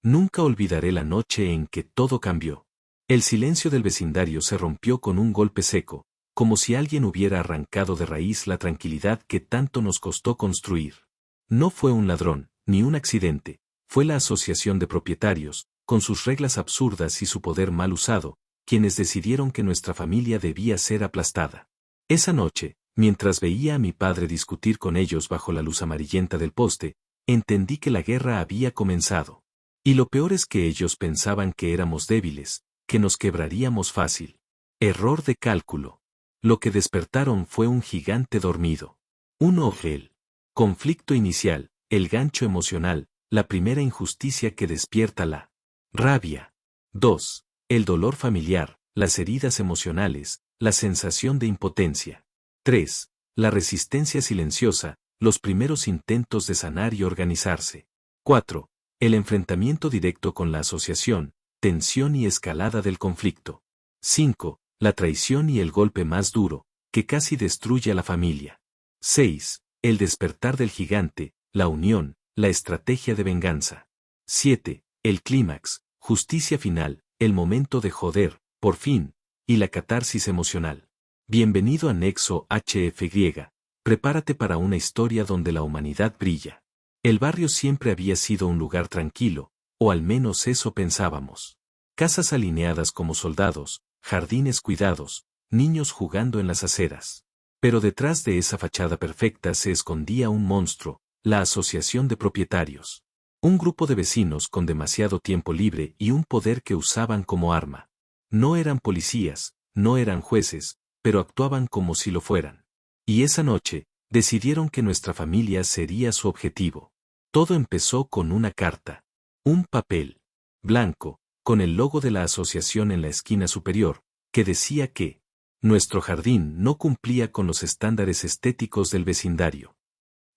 Nunca olvidaré la noche en que todo cambió. El silencio del vecindario se rompió con un golpe seco, como si alguien hubiera arrancado de raíz la tranquilidad que tanto nos costó construir. No fue un ladrón, ni un accidente, fue la asociación de propietarios, con sus reglas absurdas y su poder mal usado, quienes decidieron que nuestra familia debía ser aplastada. Esa noche, mientras veía a mi padre discutir con ellos bajo la luz amarillenta del poste, entendí que la guerra había comenzado. Y lo peor es que ellos pensaban que éramos débiles, que nos quebraríamos fácil. Error de cálculo. Lo que despertaron fue un gigante dormido. El conflicto inicial, el gancho emocional, la primera injusticia que despierta la rabia. 2. El dolor familiar, las heridas emocionales, la sensación de impotencia. 3. La resistencia silenciosa, los primeros intentos de sanar y organizarse. 4. El enfrentamiento directo con la asociación, tensión y escalada del conflicto. 5. La traición y el golpe más duro, que casi destruye a la familia. 6. El despertar del gigante, la unión, la estrategia de venganza. 7. El clímax, justicia final, el momento de joder, por fin, y la catarsis emocional. Bienvenido a Nexo HFY. Prepárate para una historia donde la humanidad brilla. El barrio siempre había sido un lugar tranquilo, o al menos eso pensábamos. Casas alineadas como soldados, jardines cuidados, niños jugando en las aceras. Pero detrás de esa fachada perfecta se escondía un monstruo, la asociación de propietarios. Un grupo de vecinos con demasiado tiempo libre y un poder que usaban como arma. No eran policías, no eran jueces, pero actuaban como si lo fueran. Y esa noche, decidieron que nuestra familia sería su objetivo. Todo empezó con una carta. Un papel blanco, con el logo de la asociación en la esquina superior, que decía que nuestro jardín no cumplía con los estándares estéticos del vecindario.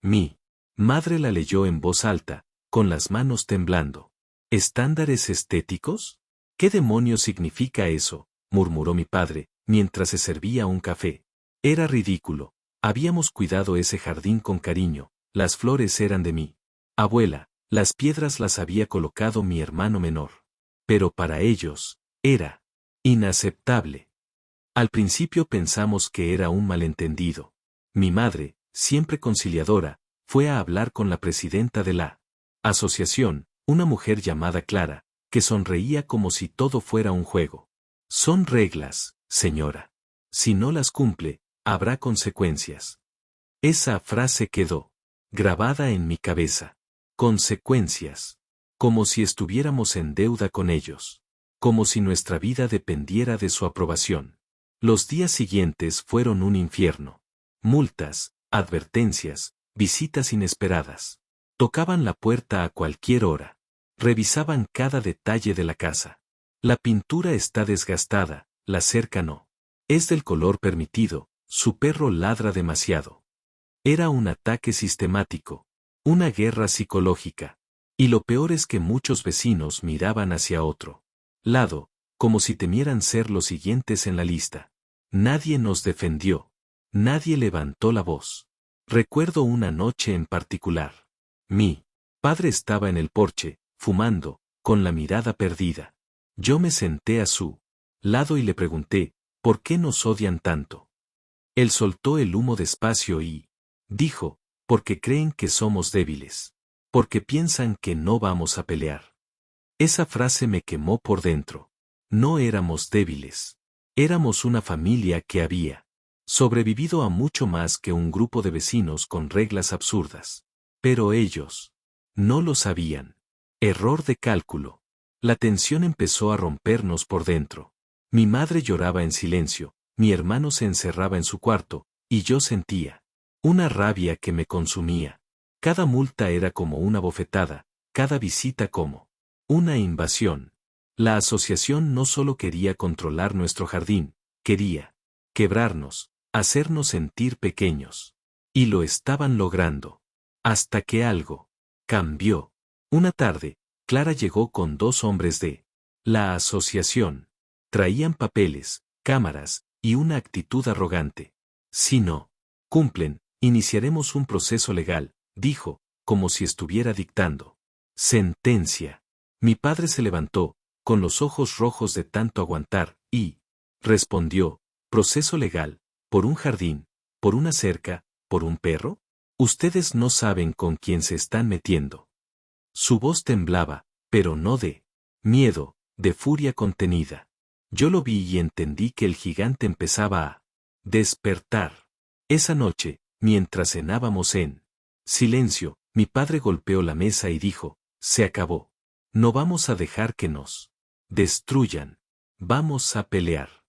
Mi madre la leyó en voz alta, con las manos temblando. ¿Estándares estéticos? ¿Qué demonios significa eso?, murmuró mi padre, mientras se servía un café. Era ridículo. Habíamos cuidado ese jardín con cariño, las flores eran de mi abuela, las piedras las había colocado mi hermano menor. Pero para ellos, era inaceptable. Al principio pensamos que era un malentendido. Mi madre, siempre conciliadora, fue a hablar con la presidenta de la asociación, una mujer llamada Clara, que sonreía como si todo fuera un juego. Son reglas, señora. Si no las cumple, habrá consecuencias. Esa frase quedó grabada en mi cabeza. Consecuencias. Como si estuviéramos en deuda con ellos. Como si nuestra vida dependiera de su aprobación. Los días siguientes fueron un infierno. Multas, advertencias, visitas inesperadas. Tocaban la puerta a cualquier hora. Revisaban cada detalle de la casa. La pintura está desgastada, la cerca no. Es del color permitido, su perro ladra demasiado. Era un ataque sistemático. Una guerra psicológica. Y lo peor es que muchos vecinos miraban hacia otro lado, como si temieran ser los siguientes en la lista. Nadie nos defendió. Nadie levantó la voz. Recuerdo una noche en particular. Mi padre estaba en el porche, fumando, con la mirada perdida. Yo me senté a su lado y le pregunté, ¿por qué nos odian tanto? Él soltó el humo despacio y dijo, porque creen que somos débiles. Porque piensan que no vamos a pelear. Esa frase me quemó por dentro. No éramos débiles. Éramos una familia que había sobrevivido a mucho más que un grupo de vecinos con reglas absurdas. Pero ellos no lo sabían. Error de cálculo. La tensión empezó a rompernos por dentro. Mi madre lloraba en silencio, mi hermano se encerraba en su cuarto, y yo sentía una rabia que me consumía. Cada multa era como una bofetada, cada visita como una invasión. La asociación no solo quería controlar nuestro jardín, quería quebrarnos, hacernos sentir pequeños. Y lo estaban logrando. Hasta que algo cambió. Una tarde, Clara llegó con 2 hombres de la asociación. Traían papeles, cámaras, y una actitud arrogante. Si no cumplen, iniciaremos un proceso legal, dijo, como si estuviera dictando sentencia. Mi padre se levantó, con los ojos rojos de tanto aguantar, y respondió, proceso legal, por un jardín, por una cerca, por un perro. Ustedes no saben con quién se están metiendo. Su voz temblaba, pero no de miedo, de furia contenida. Yo lo vi y entendí que el gigante empezaba a despertar. Esa noche, mientras cenábamos en silencio, mi padre golpeó la mesa y dijo, se acabó. No vamos a dejar que nos destruyan. Vamos a pelear.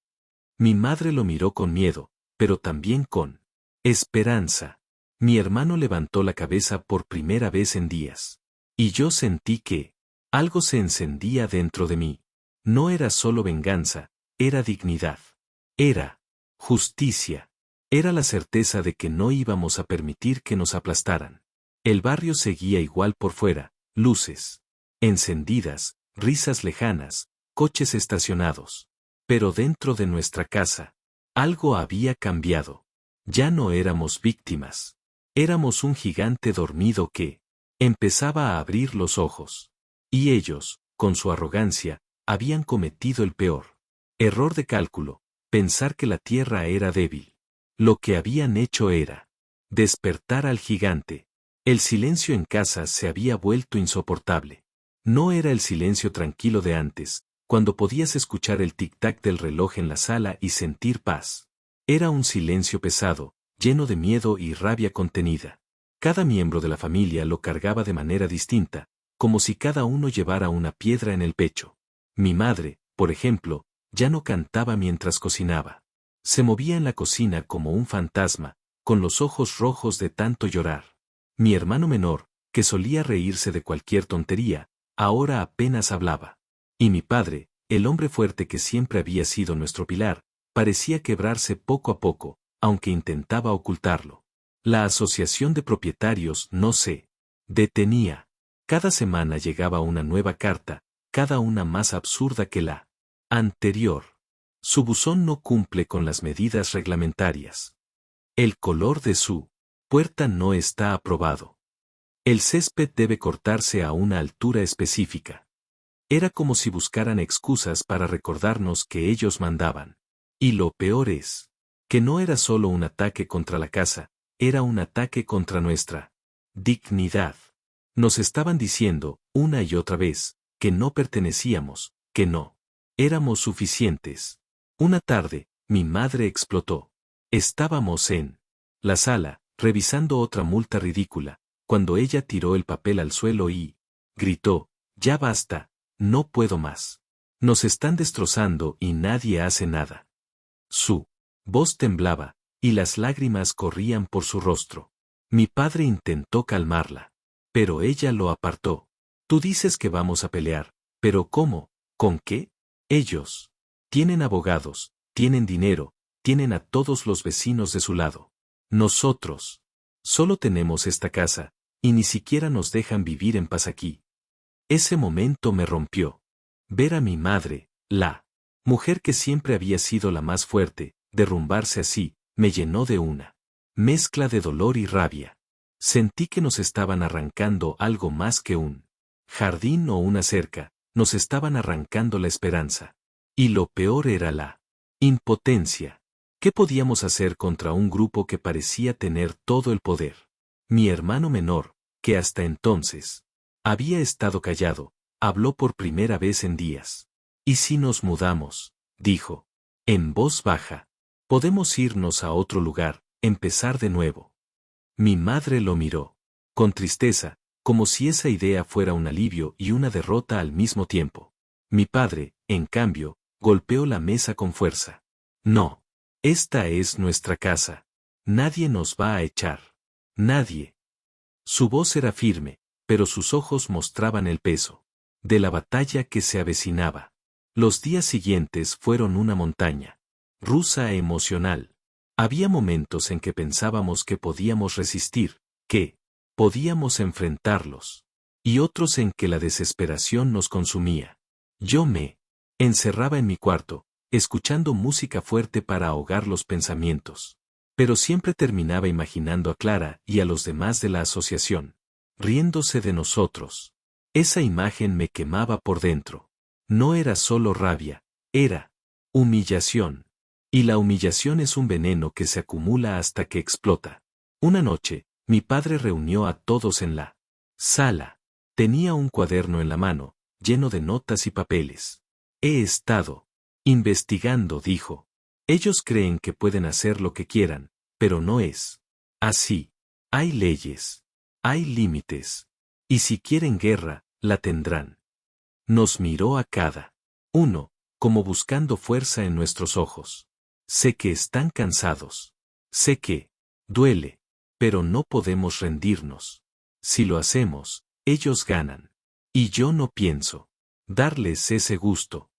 Mi madre lo miró con miedo, pero también con esperanza. Mi hermano levantó la cabeza por primera vez en días. Y yo sentí que algo se encendía dentro de mí. No era solo venganza, era dignidad. Era justicia. Era la certeza de que no íbamos a permitir que nos aplastaran. El barrio seguía igual por fuera, luces encendidas, risas lejanas, coches estacionados. Pero dentro de nuestra casa, algo había cambiado. Ya no éramos víctimas. Éramos un gigante dormido que empezaba a abrir los ojos. Y ellos, con su arrogancia, habían cometido el peor error de cálculo, pensar que la tierra era débil. Lo que habían hecho era despertar al gigante. El silencio en casa se había vuelto insoportable. No era el silencio tranquilo de antes, cuando podías escuchar el tic-tac del reloj en la sala y sentir paz. Era un silencio pesado, lleno de miedo y rabia contenida. Cada miembro de la familia lo cargaba de manera distinta, como si cada uno llevara una piedra en el pecho. Mi madre, por ejemplo, ya no cantaba mientras cocinaba. Se movía en la cocina como un fantasma, con los ojos rojos de tanto llorar. Mi hermano menor, que solía reírse de cualquier tontería, ahora apenas hablaba. Y mi padre, el hombre fuerte que siempre había sido nuestro pilar, parecía quebrarse poco a poco, aunque intentaba ocultarlo. La asociación de propietarios no se detenía. Cada semana llegaba una nueva carta, cada una más absurda que la anterior. Su buzón no cumple con las medidas reglamentarias. El color de su puerta no está aprobado. El césped debe cortarse a una altura específica. Era como si buscaran excusas para recordarnos que ellos mandaban. Y lo peor es que no era solo un ataque contra la casa, era un ataque contra nuestra dignidad. Nos estaban diciendo, una y otra vez, que no pertenecíamos, que no éramos suficientes. Una tarde, mi madre explotó. Estábamos en la sala, revisando otra multa ridícula, cuando ella tiró el papel al suelo y gritó, ya basta, no puedo más. Nos están destrozando y nadie hace nada. Su voz temblaba, y las lágrimas corrían por su rostro. Mi padre intentó calmarla, pero ella lo apartó. Tú dices que vamos a pelear, pero ¿cómo? ¿Con qué? Ellos tienen abogados, tienen dinero, tienen a todos los vecinos de su lado. Nosotros solo tenemos esta casa, y ni siquiera nos dejan vivir en paz aquí. Ese momento me rompió. Ver a mi madre, la mujer que siempre había sido la más fuerte, derrumbarse así, me llenó de una mezcla de dolor y rabia. Sentí que nos estaban arrancando algo más que un jardín o una cerca, nos estaban arrancando la esperanza. Y lo peor era la impotencia. ¿Qué podíamos hacer contra un grupo que parecía tener todo el poder? Mi hermano menor, que hasta entonces había estado callado, habló por primera vez en días. ¿Y si nos mudamos? Dijo, en voz baja. Podemos irnos a otro lugar, empezar de nuevo. Mi madre lo miró con tristeza, como si esa idea fuera un alivio y una derrota al mismo tiempo. Mi padre, en cambio, golpeó la mesa con fuerza. No. Esta es nuestra casa. Nadie nos va a echar. Nadie. Su voz era firme, pero sus ojos mostraban el peso de la batalla que se avecinaba. Los días siguientes fueron una montaña rusa e emocional. Había momentos en que pensábamos que podíamos resistir, que podíamos enfrentarlos, y otros en que la desesperación nos consumía. Yo me encerraba en mi cuarto, escuchando música fuerte para ahogar los pensamientos. Pero siempre terminaba imaginando a Clara y a los demás de la asociación riéndose de nosotros. Esa imagen me quemaba por dentro. No era solo rabia, era humillación. Y la humillación es un veneno que se acumula hasta que explota. Una noche, mi padre reunió a todos en la sala. Tenía un cuaderno en la mano, lleno de notas y papeles. He estado investigando, dijo. Ellos creen que pueden hacer lo que quieran, pero no es así. Hay leyes. Hay límites. Y si quieren guerra, la tendrán. Nos miró a cada uno, como buscando fuerza en nuestros ojos. Sé que están cansados. Sé que duele, pero no podemos rendirnos. Si lo hacemos, ellos ganan. Y yo no pienso darles ese gusto.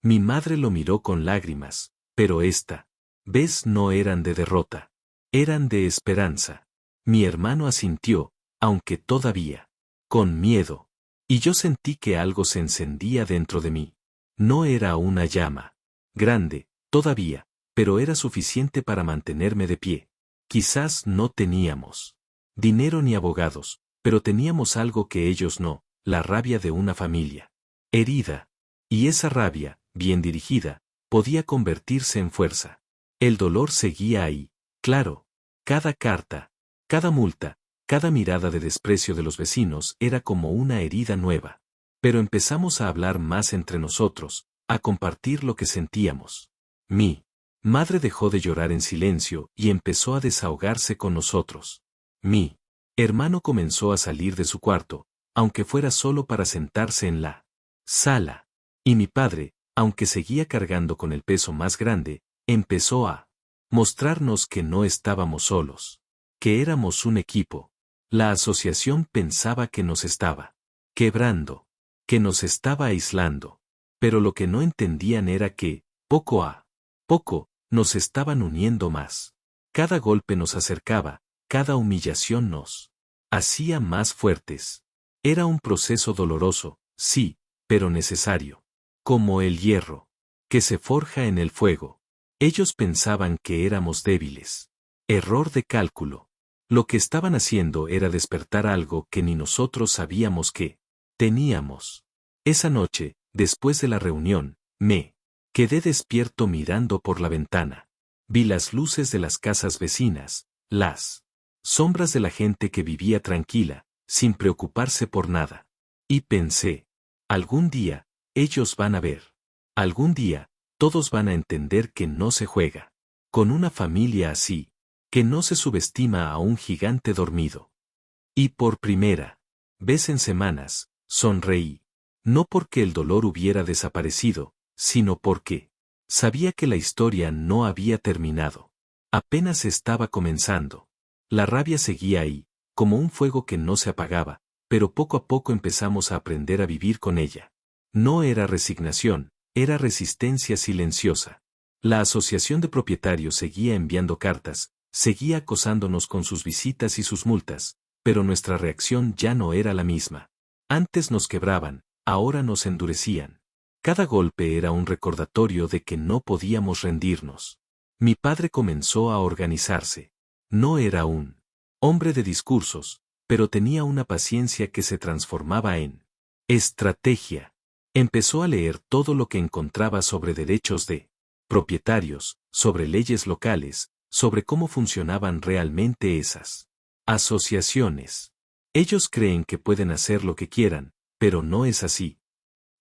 Mi madre lo miró con lágrimas, pero esta vez no eran de derrota. Eran de esperanza. Mi hermano asintió, aunque todavía con miedo. Y yo sentí que algo se encendía dentro de mí. No era una llama grande, todavía, pero era suficiente para mantenerme de pie. Quizás no teníamos dinero ni abogados, pero teníamos algo que ellos no, la rabia de una familia herida. Y esa rabia, bien dirigida, podía convertirse en fuerza. El dolor seguía ahí, claro. Cada carta, cada multa, cada mirada de desprecio de los vecinos era como una herida nueva. Pero empezamos a hablar más entre nosotros, a compartir lo que sentíamos. Mi madre dejó de llorar en silencio y empezó a desahogarse con nosotros. Mi hermano comenzó a salir de su cuarto, aunque fuera solo para sentarse en la sala. Y mi padre, aunque seguía cargando con el peso más grande, empezó a mostrarnos que no estábamos solos, que éramos un equipo. La asociación pensaba que nos estaba quebrando, que nos estaba aislando, pero lo que no entendían era que, poco a poco, nos estaban uniendo más. Cada golpe nos acercaba, cada humillación nos hacía más fuertes. Era un proceso doloroso, sí, pero necesario. Como el hierro, que se forja en el fuego. Ellos pensaban que éramos débiles. Error de cálculo. Lo que estaban haciendo era despertar algo que ni nosotros sabíamos que teníamos. Esa noche, después de la reunión, me quedé despierto mirando por la ventana. Vi las luces de las casas vecinas, las sombras de la gente que vivía tranquila, sin preocuparse por nada. Y pensé, algún día, ellos van a ver. Algún día, todos van a entender que no se juega con una familia así, que no se subestima a un gigante dormido. Y por primera vez en semanas, sonreí. No porque el dolor hubiera desaparecido, sino porque sabía que la historia no había terminado. Apenas estaba comenzando. La rabia seguía ahí, como un fuego que no se apagaba, pero poco a poco empezamos a aprender a vivir con ella. No era resignación, era resistencia silenciosa. La asociación de propietarios seguía enviando cartas, seguía acosándonos con sus visitas y sus multas, pero nuestra reacción ya no era la misma. Antes nos quebraban, ahora nos endurecían. Cada golpe era un recordatorio de que no podíamos rendirnos. Mi padre comenzó a organizarse. No era un hombre de discursos, pero tenía una paciencia que se transformaba en estrategia. Empezó a leer todo lo que encontraba sobre derechos de propietarios, sobre leyes locales, sobre cómo funcionaban realmente esas asociaciones. Ellos creen que pueden hacer lo que quieran, pero no es así.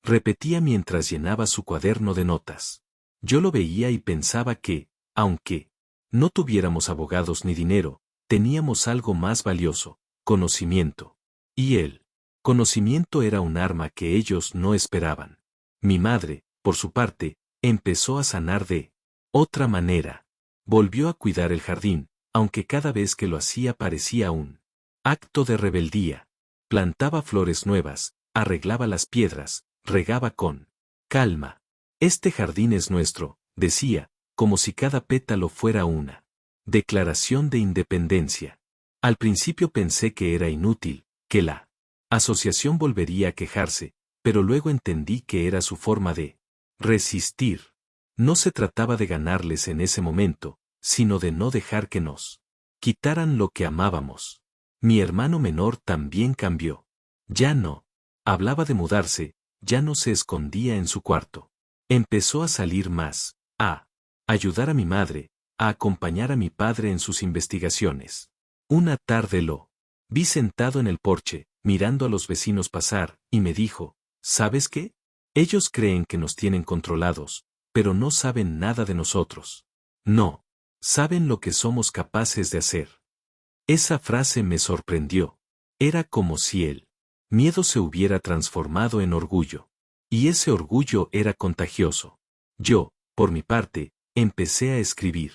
Repetía mientras llenaba su cuaderno de notas. Yo lo veía y pensaba que, aunque no tuviéramos abogados ni dinero, teníamos algo más valioso, conocimiento. Y el conocimiento era un arma que ellos no esperaban. Mi madre, por su parte, empezó a sanar de otra manera. Volvió a cuidar el jardín, aunque cada vez que lo hacía parecía un acto de rebeldía. Plantaba flores nuevas, arreglaba las piedras, regaba con calma. Este jardín es nuestro, decía, como si cada pétalo fuera una declaración de independencia. Al principio pensé que era inútil, que la asociación volvería a quejarse, pero luego entendí que era su forma de resistir. No se trataba de ganarles en ese momento, sino de no dejar que nos quitaran lo que amábamos. Mi hermano menor también cambió. Ya no Hablaba de mudarse, ya no se escondía en su cuarto. Empezó a salir más, a ayudar a mi madre, a acompañar a mi padre en sus investigaciones. Una tarde lo vi sentado en el porche, mirando a los vecinos pasar, y me dijo, ¿sabes qué? Ellos creen que nos tienen controlados, pero no saben nada de nosotros. No, saben lo que somos capaces de hacer. Esa frase me sorprendió. Era como si el miedo se hubiera transformado en orgullo. Y ese orgullo era contagioso. Yo, por mi parte, empecé a escribir.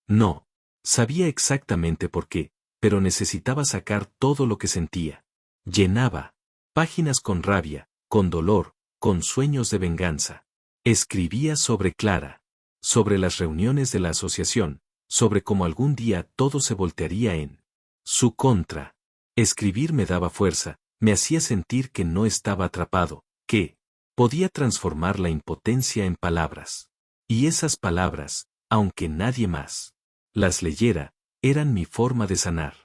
No sabía exactamente por qué, pero necesitaba sacar todo lo que sentía. Llenaba páginas con rabia, con dolor, con sueños de venganza. Escribía sobre Clara, sobre las reuniones de la asociación, sobre cómo algún día todo se voltearía en su contra. Escribir me daba fuerza, me hacía sentir que no estaba atrapado, que podía transformar la impotencia en palabras. Y esas palabras, aunque nadie más las leyera, eran mi forma de sanar.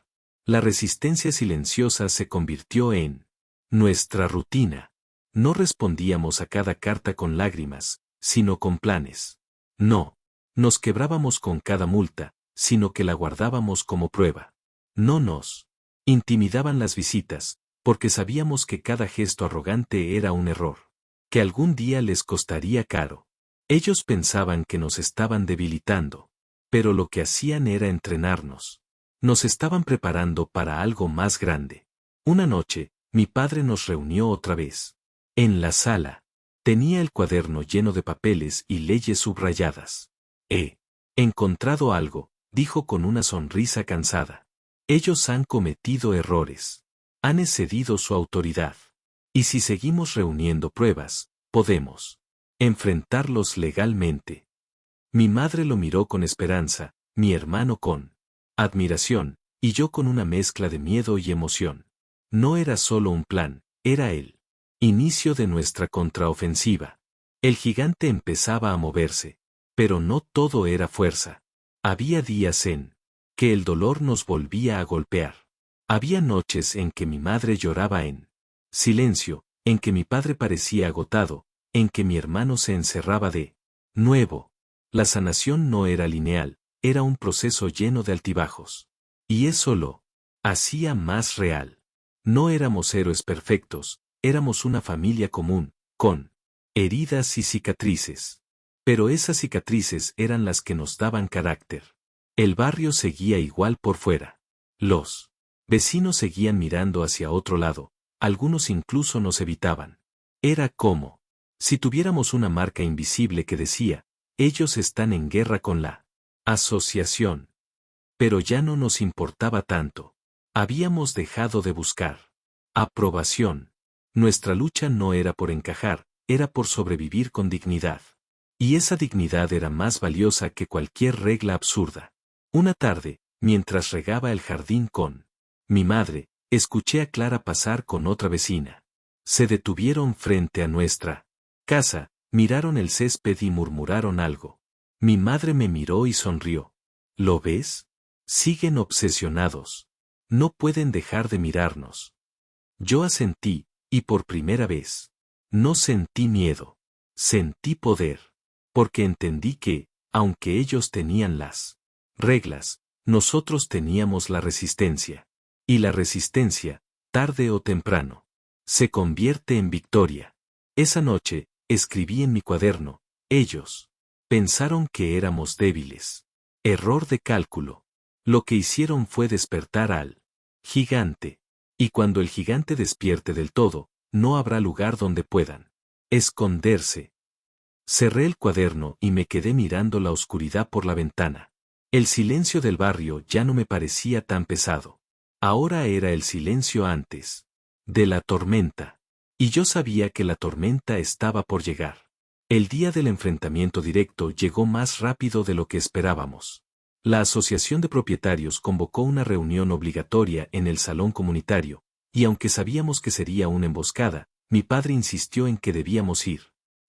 La resistencia silenciosa se convirtió en nuestra rutina. No respondíamos a cada carta con lágrimas, sino con planes. No nos quebrábamos con cada multa, sino que la guardábamos como prueba. No nos intimidaban las visitas, porque sabíamos que cada gesto arrogante era un error, que algún día les costaría caro. Ellos pensaban que nos estaban debilitando, pero lo que hacían era entrenarnos. Nos estaban preparando para algo más grande. Una noche, mi padre nos reunió otra vez. En la sala, tenía el cuaderno lleno de papeles y leyes subrayadas. He encontrado algo, dijo con una sonrisa cansada. Ellos han cometido errores. Han excedido su autoridad. Y si seguimos reuniendo pruebas, podemos enfrentarlos legalmente. Mi madre lo miró con esperanza, mi hermano con admiración, y yo con una mezcla de miedo y emoción. No era solo un plan, era el inicio de nuestra contraofensiva. El gigante empezaba a moverse, pero no todo era fuerza. Había días en que el dolor nos volvía a golpear. Había noches en que mi madre lloraba en silencio, en que mi padre parecía agotado, en que mi hermano se encerraba de nuevo. La sanación no era lineal, era un proceso lleno de altibajos. Y eso lo hacía más real. No éramos héroes perfectos, éramos una familia común, con heridas y cicatrices. Pero esas cicatrices eran las que nos daban carácter. El barrio seguía igual por fuera. Los vecinos seguían mirando hacia otro lado, algunos incluso nos evitaban. Era como si tuviéramos una marca invisible que decía, ellos están en guerra con la asociación. Pero ya no nos importaba tanto. Habíamos dejado de buscar aprobación. Nuestra lucha no era por encajar, era por sobrevivir con dignidad. Y esa dignidad era más valiosa que cualquier regla absurda. Una tarde, mientras regaba el jardín con mi madre, escuché a Clara pasar con otra vecina. Se detuvieron frente a nuestra casa, miraron el césped y murmuraron algo. Mi madre me miró y sonrió. ¿Lo ves? Siguen obsesionados. No pueden dejar de mirarnos. Yo asentí, y por primera vez, no sentí miedo. Sentí poder. Porque entendí que, aunque ellos tenían las reglas, nosotros teníamos la resistencia. Y la resistencia, tarde o temprano, se convierte en victoria. Esa noche, escribí en mi cuaderno, ellos pensaron que éramos débiles. Error de cálculo. Lo que hicieron fue despertar al gigante. Y cuando el gigante despierte del todo, no habrá lugar donde puedan esconderse. Cerré el cuaderno y me quedé mirando la oscuridad por la ventana. El silencio del barrio ya no me parecía tan pesado. Ahora era el silencio antes de la tormenta. Y yo sabía que la tormenta estaba por llegar. El día del enfrentamiento directo llegó más rápido de lo que esperábamos. La Asociación de Propietarios convocó una reunión obligatoria en el salón comunitario, y aunque sabíamos que sería una emboscada, mi padre insistió en que debíamos ir.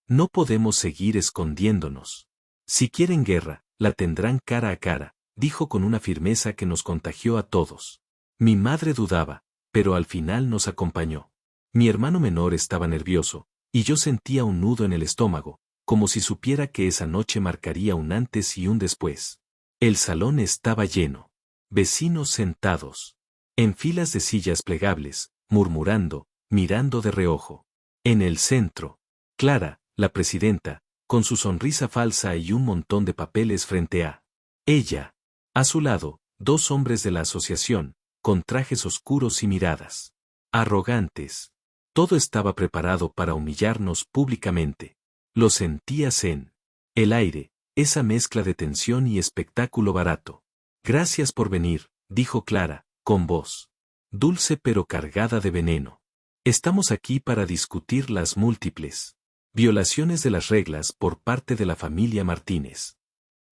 No podemos seguir escondiéndonos. Si quieren guerra, la tendrán cara a cara, dijo con una firmeza que nos contagió a todos. Mi madre dudaba, pero al final nos acompañó. Mi hermano menor estaba nervioso, y yo sentía un nudo en el estómago, como si supiera que esa noche marcaría un antes y un después. El salón estaba lleno. Vecinos sentados. En filas de sillas plegables, murmurando, mirando de reojo. En el centro, Clara, la presidenta, con su sonrisa falsa y un montón de papeles frente a ella. A su lado, dos hombres de la asociación, con trajes oscuros y miradas arrogantes. Todo estaba preparado para humillarnos públicamente. Lo sentías en el aire, esa mezcla de tensión y espectáculo barato. Gracias por venir, dijo Clara, con voz dulce pero cargada de veneno. Estamos aquí para discutir las múltiples violaciones de las reglas por parte de la familia Martínez.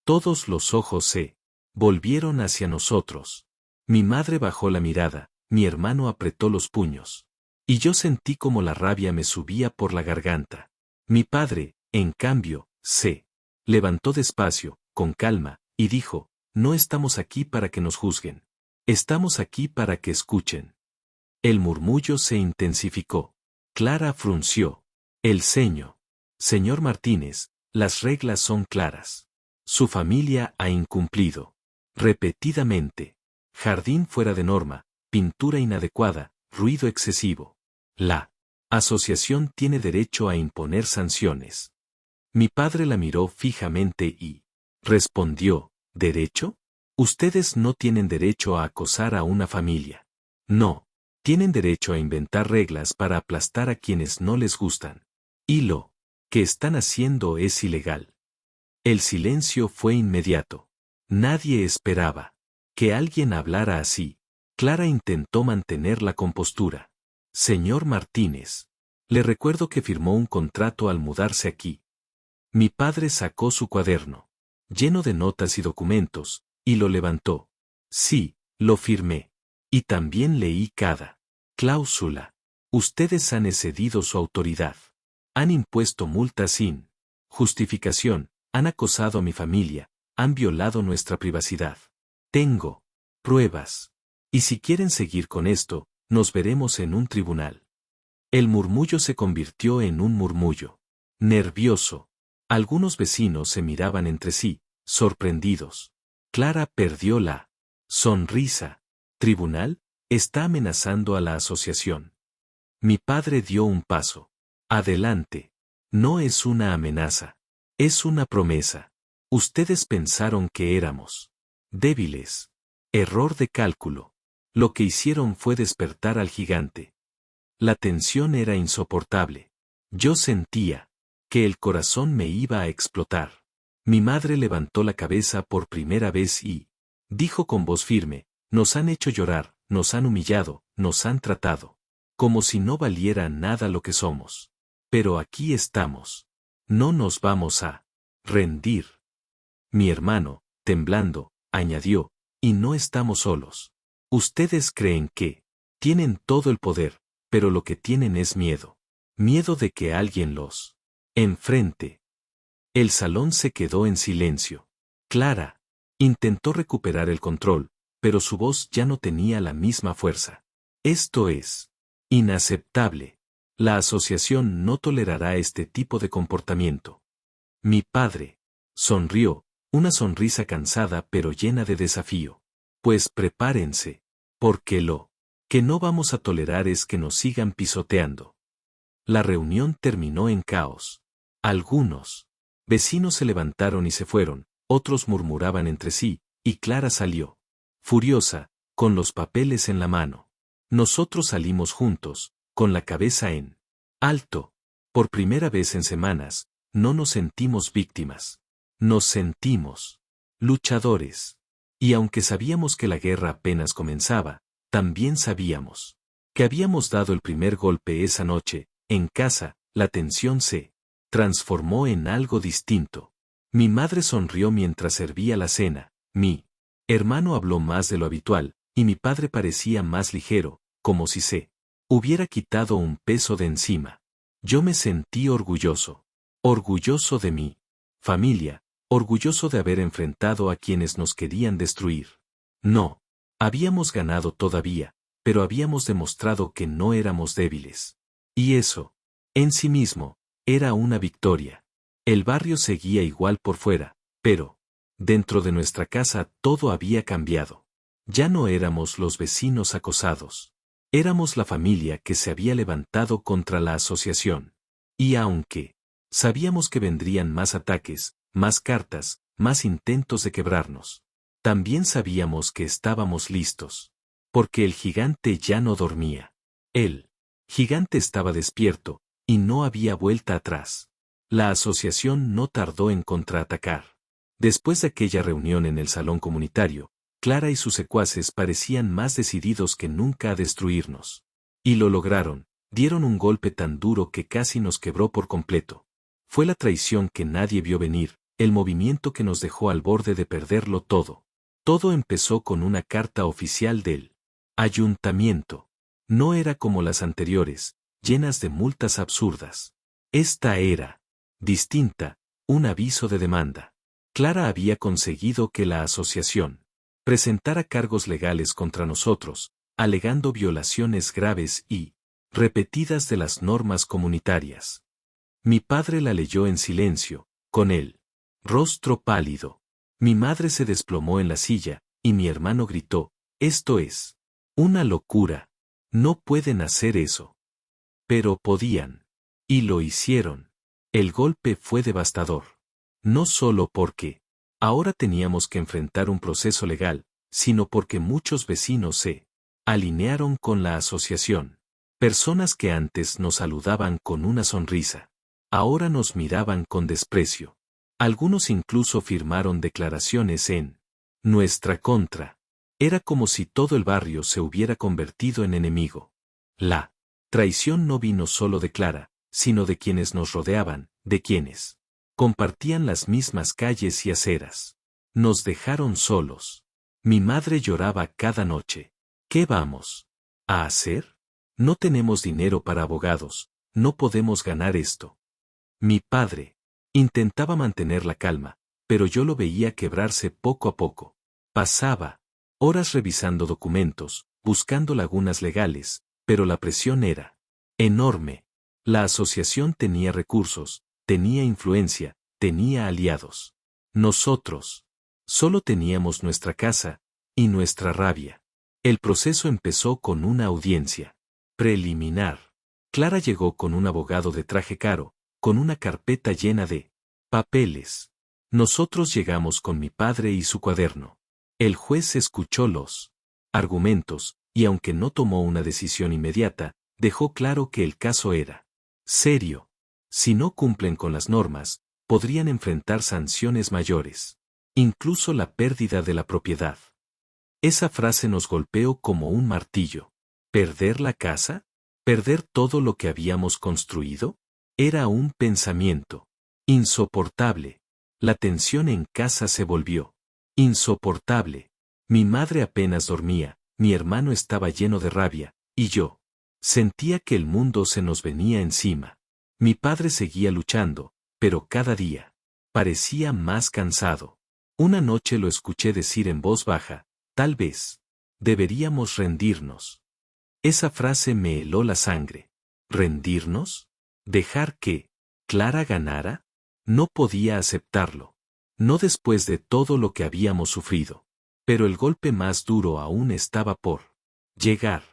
Todos los ojos se volvieron hacia nosotros. Mi madre bajó la mirada, mi hermano apretó los puños. Y yo sentí como la rabia me subía por la garganta. Mi padre, en cambio, se levantó despacio, con calma, y dijo, no estamos aquí para que nos juzguen. Estamos aquí para que escuchen. El murmullo se intensificó. Clara frunció el ceño. Señor Martínez, las reglas son claras. Su familia ha incumplido. Repetidamente. Jardín fuera de norma, pintura inadecuada, ruido excesivo. La asociación tiene derecho a imponer sanciones. Mi padre la miró fijamente y respondió, ¿derecho? Ustedes no tienen derecho a acosar a una familia. No. Tienen derecho a inventar reglas para aplastar a quienes no les gustan. Y lo que están haciendo es ilegal. El silencio fue inmediato. Nadie esperaba que alguien hablara así. Clara intentó mantener la compostura. Señor Martínez, le recuerdo que firmó un contrato al mudarse aquí. Mi padre sacó su cuaderno, lleno de notas y documentos, y lo levantó. Sí, lo firmé. Y también leí cada cláusula. Ustedes han excedido su autoridad. Han impuesto multas sin justificación, han acosado a mi familia, han violado nuestra privacidad. Tengo pruebas. Y si quieren seguir con esto, nos veremos en un tribunal. El murmullo se convirtió en un murmullo nervioso. Algunos vecinos se miraban entre sí, sorprendidos. Clara perdió la sonrisa. ¿Tribunal? Está amenazando a la asociación. Mi padre dio un paso. Adelante. No es una amenaza. Es una promesa. Ustedes pensaron que éramos débiles. Error de cálculo. Lo que hicieron fue despertar al gigante. La tensión era insoportable. Yo sentía que el corazón me iba a explotar. Mi madre levantó la cabeza por primera vez y dijo con voz firme, nos han hecho llorar, nos han humillado, nos han tratado como si no valiera nada lo que somos. Pero aquí estamos. No nos vamos a rendir. Mi hermano, temblando, añadió, y no estamos solos. Ustedes creen que tienen todo el poder, pero lo que tienen es miedo. Miedo de que alguien los enfrente. El salón se quedó en silencio. Clara intentó recuperar el control, pero su voz ya no tenía la misma fuerza. Esto es inaceptable. La asociación no tolerará este tipo de comportamiento. Mi padre sonrió, una sonrisa cansada pero llena de desafío. Pues prepárense, porque lo que no vamos a tolerar es que nos sigan pisoteando. La reunión terminó en caos. Algunos vecinos se levantaron y se fueron, otros murmuraban entre sí, y Clara salió, furiosa, con los papeles en la mano. Nosotros salimos juntos, con la cabeza en alto. Por primera vez en semanas, no nos sentimos víctimas. Nos sentimos luchadores. Y aunque sabíamos que la guerra apenas comenzaba, también sabíamos que habíamos dado el primer golpe esa noche. En casa, la tensión se transformó en algo distinto. Mi madre sonrió mientras servía la cena, mi hermano habló más de lo habitual, y mi padre parecía más ligero, como si se hubiera quitado un peso de encima. Yo me sentí orgulloso. Orgulloso de mi familia, orgulloso de haber enfrentado a quienes nos querían destruir. No habíamos ganado todavía, pero habíamos demostrado que no éramos débiles. Y eso, en sí mismo, era una victoria. El barrio seguía igual por fuera, pero, dentro de nuestra casa todo había cambiado. Ya no éramos los vecinos acosados. Éramos la familia que se había levantado contra la asociación. Y aunque sabíamos que vendrían más ataques, más cartas, más intentos de quebrarnos, también sabíamos que estábamos listos. Porque el gigante ya no dormía. El gigante estaba despierto, y no había vuelta atrás. La asociación no tardó en contraatacar. Después de aquella reunión en el salón comunitario, Clara y sus secuaces parecían más decididos que nunca a destruirnos. Y lo lograron, dieron un golpe tan duro que casi nos quebró por completo. Fue la traición que nadie vio venir, el movimiento que nos dejó al borde de perderlo todo. Todo empezó con una carta oficial del ayuntamiento. No era como las anteriores, llenas de multas absurdas. Esta era distinta, un aviso de demanda. Clara había conseguido que la asociación presentara cargos legales contra nosotros, alegando violaciones graves y repetidas de las normas comunitarias. Mi padre la leyó en silencio, con el rostro pálido. Mi madre se desplomó en la silla, y mi hermano gritó, «Esto es una locura. No pueden hacer eso». Pero podían. Y lo hicieron. El golpe fue devastador. No solo porque ahora teníamos que enfrentar un proceso legal, sino porque muchos vecinos se alinearon con la asociación. Personas que antes nos saludaban con una sonrisa, ahora nos miraban con desprecio. Algunos incluso firmaron declaraciones en nuestra contra. Era como si todo el barrio se hubiera convertido en enemigo. La traición no vino solo de Clara, sino de quienes nos rodeaban, de quienes compartían las mismas calles y aceras. Nos dejaron solos. Mi madre lloraba cada noche. ¿Qué vamos a hacer? No tenemos dinero para abogados, no podemos ganar esto. Mi padre intentaba mantener la calma, pero yo lo veía quebrarse poco a poco. Pasaba horas revisando documentos, buscando lagunas legales, pero la presión era enorme. La asociación tenía recursos, tenía influencia, tenía aliados. Nosotros solo teníamos nuestra casa y nuestra rabia. El proceso empezó con una audiencia preliminar. Clara llegó con un abogado de traje caro, con una carpeta llena de papeles. Nosotros llegamos con mi padre y su cuaderno. El juez escuchó los argumentos, y aunque no tomó una decisión inmediata, dejó claro que el caso era serio. Si no cumplen con las normas, podrían enfrentar sanciones mayores, incluso la pérdida de la propiedad. Esa frase nos golpeó como un martillo. ¿Perder la casa? ¿Perder todo lo que habíamos construido? Era un pensamiento insoportable. La tensión en casa se volvió insoportable. Mi madre apenas dormía, mi hermano estaba lleno de rabia, y yo sentía que el mundo se nos venía encima. Mi padre seguía luchando, pero cada día parecía más cansado. Una noche lo escuché decir en voz baja, «Tal vez deberíamos rendirnos». Esa frase me heló la sangre. ¿Rendirnos? ¿Dejar que Clara ganara? No podía aceptarlo. No después de todo lo que habíamos sufrido. Pero el golpe más duro aún estaba por llegar.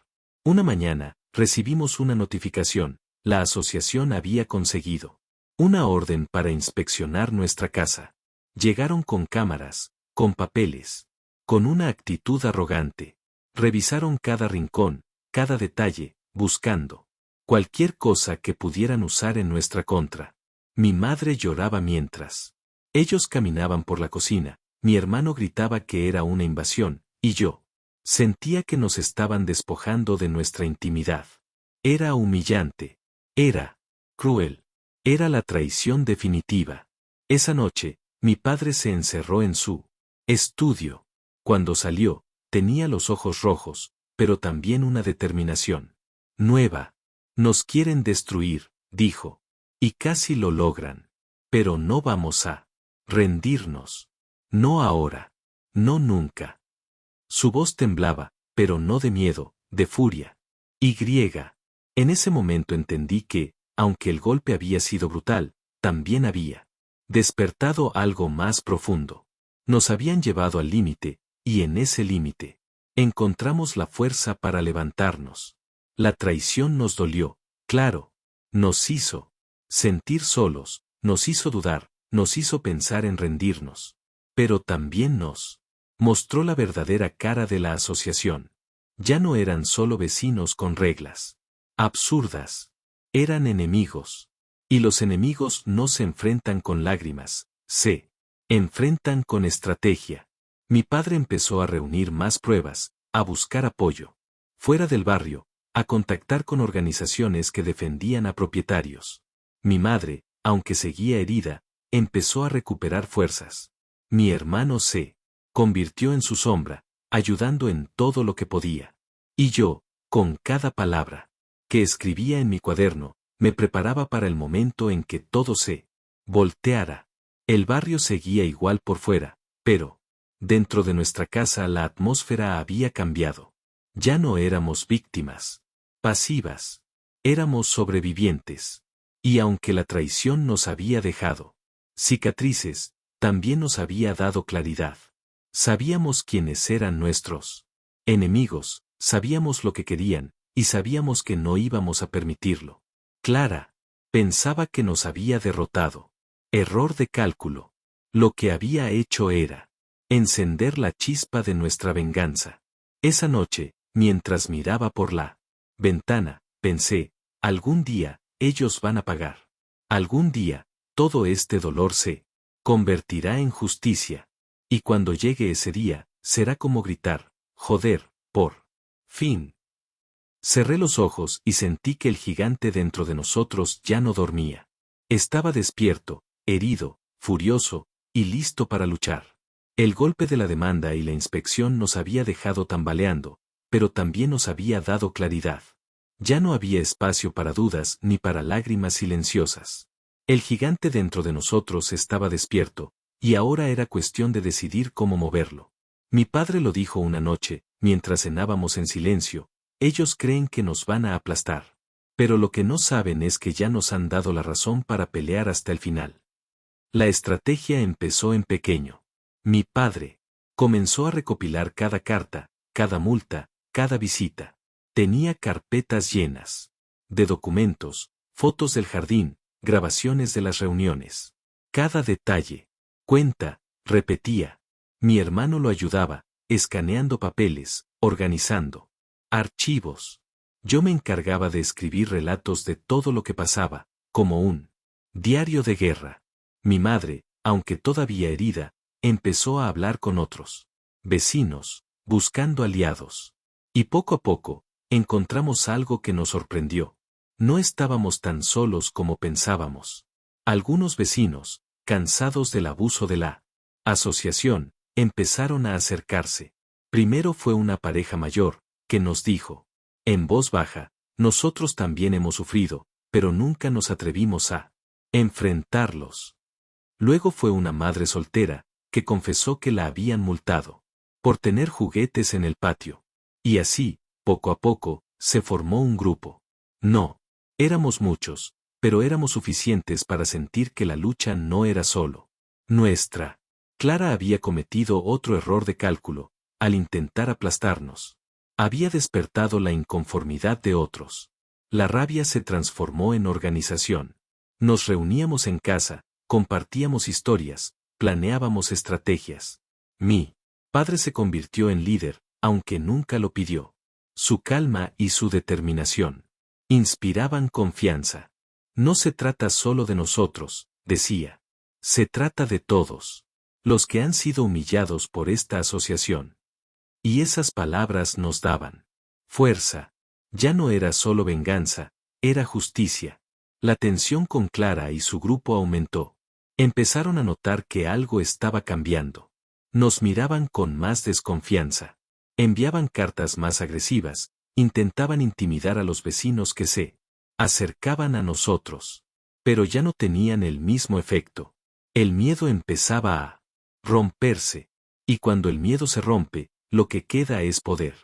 Una mañana, recibimos una notificación. La asociación había conseguido una orden para inspeccionar nuestra casa. Llegaron con cámaras, con papeles, con una actitud arrogante. Revisaron cada rincón, cada detalle, buscando cualquier cosa que pudieran usar en nuestra contra. Mi madre lloraba mientras ellos caminaban por la cocina, mi hermano gritaba que era una invasión, y yo sentía que nos estaban despojando de nuestra intimidad. Era humillante, era cruel, era la traición definitiva. Esa noche, mi padre se encerró en su estudio. Cuando salió, tenía los ojos rojos, pero también una determinación nueva. Nos quieren destruir, dijo. Y casi lo logran. Pero no vamos a rendirnos. No ahora. No nunca. Su voz temblaba, pero no de miedo, de furia. Y En ese momento entendí que, aunque el golpe había sido brutal, también había despertado algo más profundo. Nos habían llevado al límite, y en ese límite encontramos la fuerza para levantarnos. La traición nos dolió, claro, nos hizo sentir solos, nos hizo dudar, nos hizo pensar en rendirnos. Pero también nos mostró la verdadera cara de la asociación. Ya no eran solo vecinos con reglas absurdas. Eran enemigos. Y los enemigos no se enfrentan con lágrimas, se enfrentan con estrategia. Mi padre empezó a reunir más pruebas, a buscar apoyo fuera del barrio, a contactar con organizaciones que defendían a propietarios. Mi madre, aunque seguía herida, empezó a recuperar fuerzas. Mi hermano se convirtió en su sombra, ayudando en todo lo que podía. Y yo, con cada palabra que escribía en mi cuaderno, me preparaba para el momento en que todo se volteara. El barrio seguía igual por fuera, pero dentro de nuestra casa la atmósfera había cambiado. Ya no éramos víctimas pasivas, éramos sobrevivientes. Y aunque la traición nos había dejado cicatrices, también nos había dado claridad. Sabíamos quiénes eran nuestros enemigos, sabíamos lo que querían, y sabíamos que no íbamos a permitirlo. Clara pensaba que nos había derrotado. Error de cálculo. Lo que había hecho era encender la chispa de nuestra venganza. Esa noche, mientras miraba por la ventana, pensé, algún día, ellos van a pagar. Algún día, todo este dolor se convertirá en justicia. Y cuando llegue ese día, será como gritar, joder, por fin. Cerré los ojos y sentí que el gigante dentro de nosotros ya no dormía. Estaba despierto, herido, furioso, y listo para luchar. El golpe de la demanda y la inspección nos había dejado tambaleando, pero también nos había dado claridad. Ya no había espacio para dudas ni para lágrimas silenciosas. El gigante dentro de nosotros estaba despierto, y ahora era cuestión de decidir cómo moverlo. Mi padre lo dijo una noche, mientras cenábamos en silencio. Ellos creen que nos van a aplastar. Pero lo que no saben es que ya nos han dado la razón para pelear hasta el final. La estrategia empezó en pequeño. Mi padre comenzó a recopilar cada carta, cada multa, cada visita. Tenía carpetas llenas de documentos, fotos del jardín, grabaciones de las reuniones. Cada detalle, cuenta, repetía. Mi hermano lo ayudaba, escaneando papeles, organizando archivos. Yo me encargaba de escribir relatos de todo lo que pasaba, como un diario de guerra. Mi madre, aunque todavía herida, empezó a hablar con otros vecinos, buscando aliados. Y poco a poco, encontramos algo que nos sorprendió. No estábamos tan solos como pensábamos. Algunos vecinos, cansados del abuso de la asociación, empezaron a acercarse. Primero fue una pareja mayor, que nos dijo, en voz baja, nosotros también hemos sufrido, pero nunca nos atrevimos a enfrentarlos. Luego fue una madre soltera, que confesó que la habían multado por tener juguetes en el patio. Y así, poco a poco, se formó un grupo. No, éramos muchos, pero éramos suficientes para sentir que la lucha no era solo nuestra. Clara había cometido otro error de cálculo, al intentar aplastarnos. Había despertado la inconformidad de otros. La rabia se transformó en organización. Nos reuníamos en casa, compartíamos historias, planeábamos estrategias. Mi padre se convirtió en líder, aunque nunca lo pidió. Su calma y su determinación inspiraban confianza. No se trata solo de nosotros, decía. Se trata de todos los que han sido humillados por esta asociación. Y esas palabras nos daban fuerza. Ya no era solo venganza, era justicia. La tensión con Clara y su grupo aumentó. Empezaron a notar que algo estaba cambiando. Nos miraban con más desconfianza. Enviaban cartas más agresivas, intentaban intimidar a los vecinos que se acercaban a nosotros. Pero ya no tenían el mismo efecto. El miedo empezaba a romperse. Y cuando el miedo se rompe, lo que queda es poder.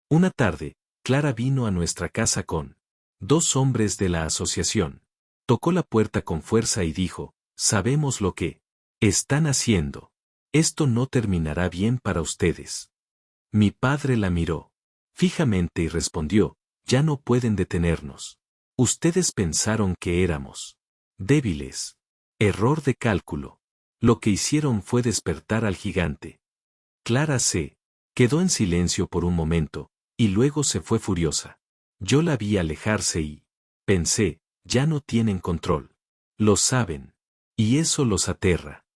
Una tarde, Clara vino a nuestra casa con 2 hombres de la asociación. Tocó la puerta con fuerza y dijo, sabemos lo que están haciendo. Esto no terminará bien para ustedes. Mi padre la miró fijamente y respondió, ya no pueden detenernos. Ustedes pensaron que éramos débiles. Error de cálculo. Lo que hicieron fue despertar al gigante. Clara se quedó en silencio por un momento, y luego se fue furiosa. Yo la vi alejarse y pensé, ya no tienen control. Lo saben. Y eso los aterra.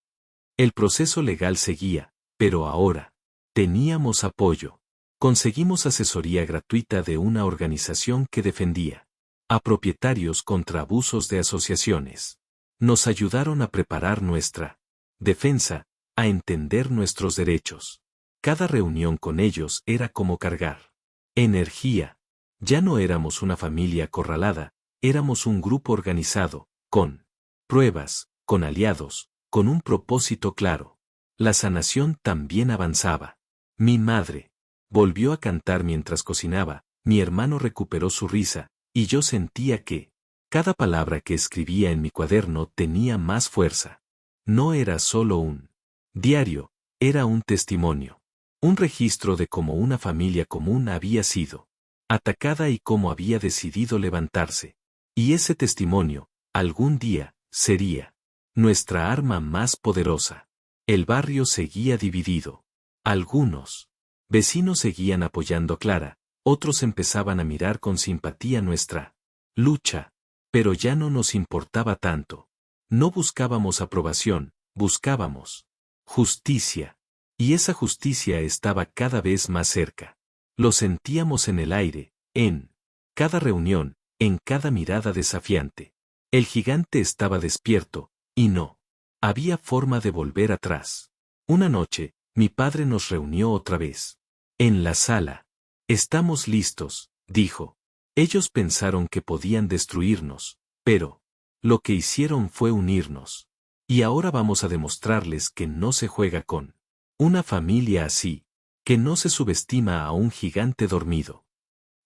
El proceso legal seguía, pero ahora teníamos apoyo. Conseguimos asesoría gratuita de una organización que defendía a propietarios contra abusos de asociaciones. Nos ayudaron a preparar nuestra defensa, a entender nuestros derechos. Cada reunión con ellos era como cargar energía. Ya no éramos una familia acorralada, éramos un grupo organizado, con pruebas, con aliados, con un propósito claro. La sanación también avanzaba. Mi madre volvió a cantar mientras cocinaba, mi hermano recuperó su risa, y yo sentía que cada palabra que escribía en mi cuaderno tenía más fuerza. No era solo un diario, era un testimonio. Un registro de cómo una familia común había sido atacada y cómo había decidido levantarse. Y ese testimonio, algún día, sería nuestra arma más poderosa. El barrio seguía dividido. Algunos vecinos seguían apoyando a Clara, otros empezaban a mirar con simpatía nuestra lucha, pero ya no nos importaba tanto. No buscábamos aprobación, buscábamos justicia. Y esa justicia estaba cada vez más cerca. Lo sentíamos en el aire, en cada reunión, en cada mirada desafiante. El gigante estaba despierto, y no había forma de volver atrás. Una noche, mi padre nos reunió otra vez. En la sala. Estamos listos, dijo. Ellos pensaron que podían destruirnos, pero lo que hicieron fue unirnos. Y ahora vamos a demostrarles que no se juega con una familia así, que no se subestima a un gigante dormido.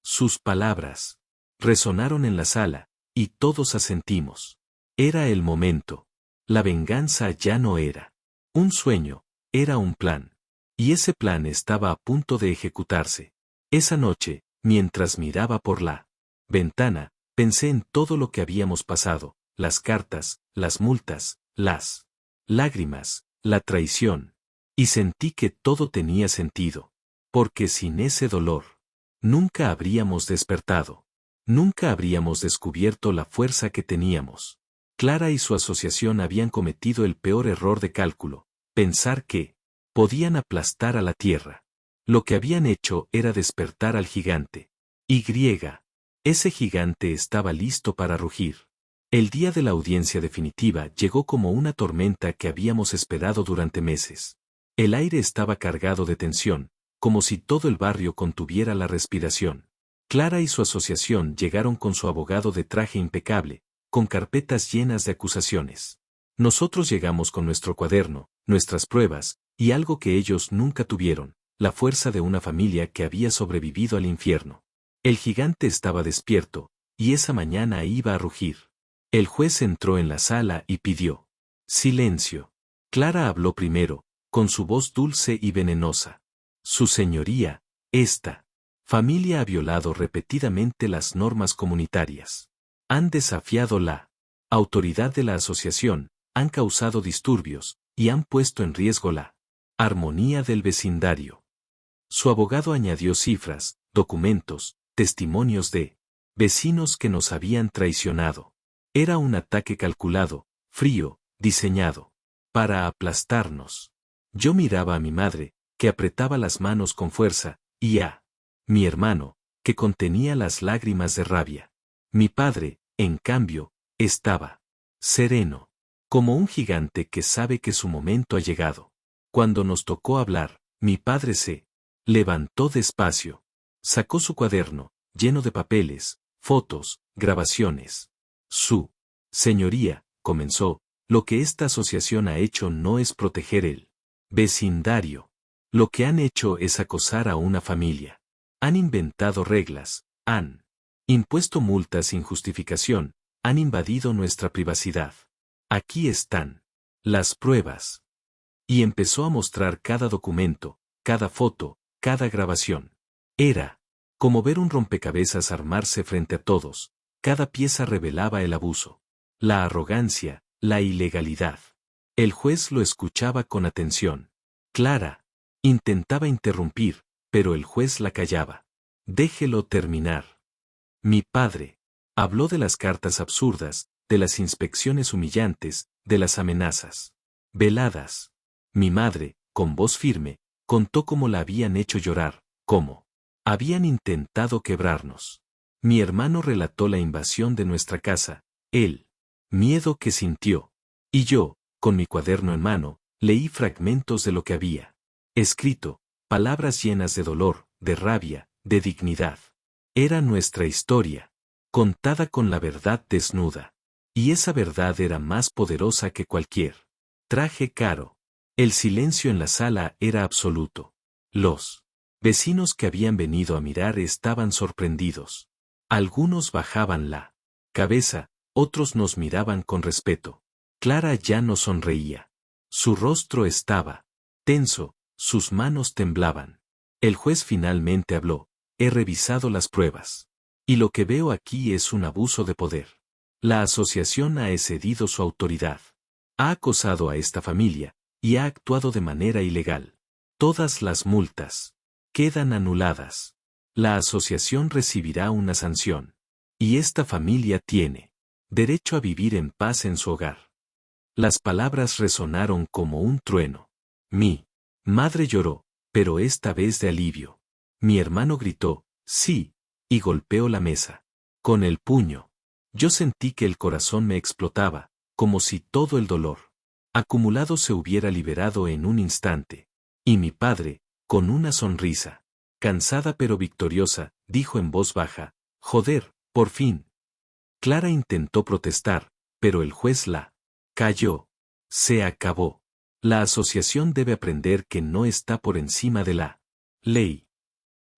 Sus palabras resonaron en la sala, y todos asentimos. Era el momento. La venganza ya no era un sueño, era un plan. Y ese plan estaba a punto de ejecutarse. Esa noche, mientras miraba por la ventana, pensé en todo lo que habíamos pasado, las cartas, las multas, las lágrimas, la traición. Y sentí que todo tenía sentido. Porque sin ese dolor, nunca habríamos despertado. Nunca habríamos descubierto la fuerza que teníamos. Clara y su asociación habían cometido el peor error de cálculo, pensar que podían aplastar a la tierra. Lo que habían hecho era despertar al gigante. Ese gigante estaba listo para rugir. El día de la audiencia definitiva llegó como una tormenta que habíamos esperado durante meses. El aire estaba cargado de tensión, como si todo el barrio contuviera la respiración. Clara y su asociación llegaron con su abogado de traje impecable, con carpetas llenas de acusaciones. Nosotros llegamos con nuestro cuaderno, nuestras pruebas, y algo que ellos nunca tuvieron, la fuerza de una familia que había sobrevivido al infierno. El gigante estaba despierto, y esa mañana iba a rugir. El juez entró en la sala y pidió silencio. Clara habló primero, con su voz dulce y venenosa. Su señoría, esta familia ha violado repetidamente las normas comunitarias. Han desafiado la autoridad de la asociación, han causado disturbios, y han puesto en riesgo la armonía del vecindario. Su abogado añadió cifras, documentos, testimonios de vecinos que nos habían traicionado. Era un ataque calculado, frío, diseñado para aplastarnos. Yo miraba a mi madre, que apretaba las manos con fuerza, y a mi hermano, que contenía las lágrimas de rabia. Mi padre, en cambio, estaba sereno, como un gigante que sabe que su momento ha llegado. Cuando nos tocó hablar, mi padre se levantó despacio. Sacó su cuaderno, lleno de papeles, fotos, grabaciones. Su señoría, comenzó, lo que esta asociación ha hecho no es proteger el vecindario. Lo que han hecho es acosar a una familia. Han inventado reglas, han impuesto multas sin justificación, han invadido nuestra privacidad. Aquí están las pruebas. Y empezó a mostrar cada documento, cada foto, cada grabación. Era como ver un rompecabezas armarse frente a todos. Cada pieza revelaba el abuso, la arrogancia, la ilegalidad. El juez lo escuchaba con atención. Clara intentaba interrumpir, pero el juez la callaba. Déjelo terminar. Mi padre habló de las cartas absurdas, de las inspecciones humillantes, de las amenazas veladas. Mi madre, con voz firme, contó cómo la habían hecho llorar, cómo habían intentado quebrarnos. Mi hermano relató la invasión de nuestra casa, el miedo que sintió. Y yo, con mi cuaderno en mano, leí fragmentos de lo que había escrito, palabras llenas de dolor, de rabia, de dignidad. Era nuestra historia, contada con la verdad desnuda. Y esa verdad era más poderosa que cualquier traje caro. El silencio en la sala era absoluto. Los vecinos que habían venido a mirar estaban sorprendidos. Algunos bajaban la cabeza, otros nos miraban con respeto. Clara ya no sonreía. Su rostro estaba tenso, sus manos temblaban. El juez finalmente habló. He revisado las pruebas. Y lo que veo aquí es un abuso de poder. La asociación ha excedido su autoridad. Ha acosado a esta familia, y ha actuado de manera ilegal. Todas las multas quedan anuladas. La asociación recibirá una sanción. Y esta familia tiene derecho a vivir en paz en su hogar. Las palabras resonaron como un trueno. Mi madre lloró, pero esta vez de alivio. Mi hermano gritó, sí, y golpeó la mesa con el puño. Yo sentí que el corazón me explotaba, como si todo el dolor acumulado se hubiera liberado en un instante. Y mi padre, con una sonrisa, cansada pero victoriosa, dijo en voz baja, joder, por fin. Clara intentó protestar, pero el juez la calló. Se acabó. La asociación debe aprender que no está por encima de la ley.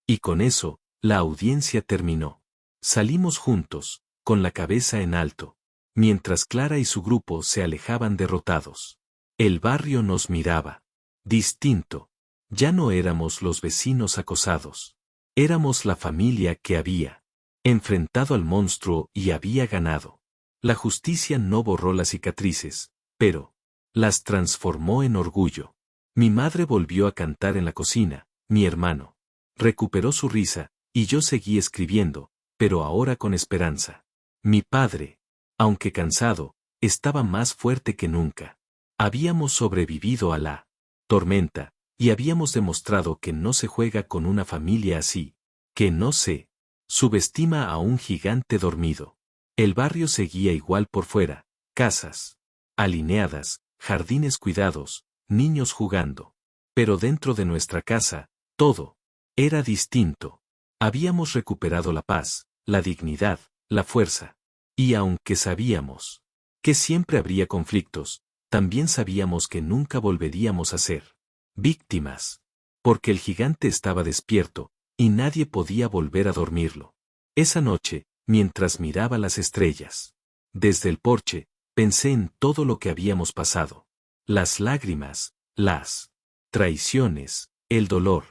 Y con eso, la audiencia terminó. Salimos juntos, con la cabeza en alto, mientras Clara y su grupo se alejaban derrotados. El barrio nos miraba. Distinto. Ya no éramos los vecinos acosados. Éramos la familia que había enfrentado al monstruo y había ganado. La justicia no borró las cicatrices, pero las transformó en orgullo. Mi madre volvió a cantar en la cocina, mi hermano recuperó su risa, y yo seguí escribiendo, pero ahora con esperanza. Mi padre, aunque cansado, estaba más fuerte que nunca. Habíamos sobrevivido a la tormenta, y habíamos demostrado que no se juega con una familia así, que no se subestima a un gigante dormido. El barrio seguía igual por fuera, casas alineadas, jardines cuidados, niños jugando. Pero dentro de nuestra casa, todo era distinto. Habíamos recuperado la paz, la dignidad, la fuerza. Y aunque sabíamos que siempre habría conflictos, también sabíamos que nunca volveríamos a ser víctimas. Porque el gigante estaba despierto, y nadie podía volver a dormirlo. Esa noche, mientras miraba las estrellas desde el porche, pensé en todo lo que habíamos pasado. Las lágrimas, las traiciones, el dolor.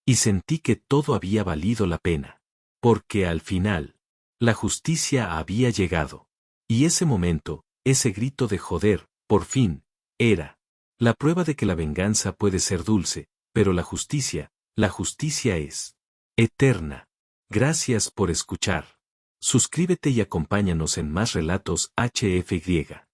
Y sentí que todo había valido la pena. Porque al final, la justicia había llegado. Y ese momento, ese grito de joder, por fin, era la prueba de que la venganza puede ser dulce, pero la justicia es eterna. Gracias por escuchar. Suscríbete y acompáñanos en más relatos HFY.